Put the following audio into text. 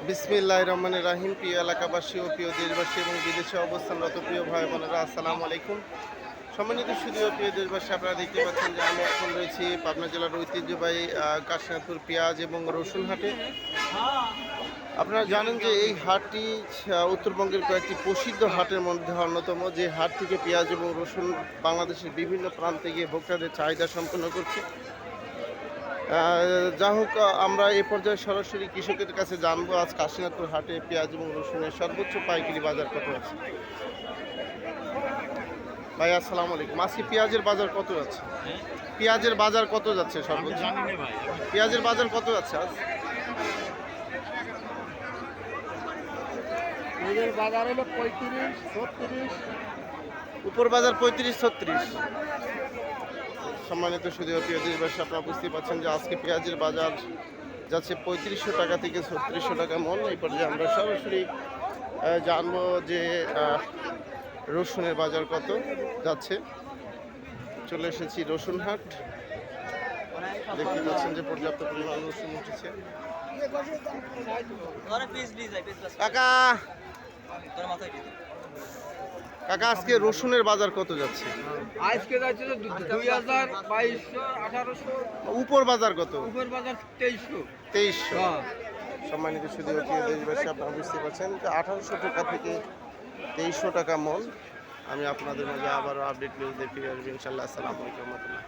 বিসমিল্লাহির রহমানির রহিম। প্রিয় এলাকাবাসী ও প্রিয় দেশবাসী এবং বিদেশে অবস্থানরত প্রিয় ভাই বোনেরা, আসসালামু আলাইকুম। সম্মানিত সুধী ও প্রিয় দেশবাসী, আপনারা দেখতে পাচ্ছেন যে আমি এখন রয়েছি পাবনা জেলার ঐতিহ্যবাহী কাশীনাথপুর পেঁয়াজ এবং রসুন হাটে। আপনারা জানেন যে এই হাটটি উত্তরবঙ্গের কয়েকটি প্রসিদ্ধ হাটের মধ্যে অন্যতম, যে হাট থেকে পেঁয়াজ এবং রসুন বাংলাদেশের বিভিন্ন প্রান্তে গিয়ে ভোক্তাদের চাহিদা সম্পন্ন করছে। যা হোক, আমরা এ পর্যায়ে সরাসরি কৃষকের কাছে জানবো আজ কাশীনাথপুর হাটে পেঁয়াজ এবং রসুনের সর্বোচ্চ পাইকারি বাজার কত আছে। ভাই আসসালামু আলাইকুম, আজকে পেঁয়াজের বাজার কত যাচ্ছে? পেঁয়াজের বাজার কত যাচ্ছে সর্বোচ্চ? পেঁয়াজের বাজার কত যাচ্ছে আজ? বাজার হলো 35-36। উপর বাজার 35-36। সম্মানিত সুধী ও প্রিয় দেশবাসী, আপনারা বুঝতে পারছেন যে আজকে পেঁয়াজের বাজার যাচ্ছে 3500 টাকা থেকে 3600 টাকা মন। এই পর্যায়ে আমরা সরাসরি জানবো যে রসুনের বাজার কত যাচ্ছে। চলে এসেছি রসুন হাট, দেখতে পাচ্ছেন যে পর্যাপ্ত পরিমাণ রসুন উঠেছে। কাকা কাকা আজকে রসুনের বাজার কত যাচ্ছে? আজকে যাচ্ছে 2000, 2200, 1800। উপর বাজার কত? উপর বাজার 2300। 2300। সম্মানিত সুধী ও প্রিয় দেশবাসী, আপনারা বুঝতে পারছেন যে 1800 টাকা থেকে 2300 টাকা মন। আমি আপনাদের মাঝে আবারও আপডেট নিউজ দিয়ে ফিরে আসবো ইনশাল্লাহ। আসসালামু আলাইকুম রহমতুল্লাহ।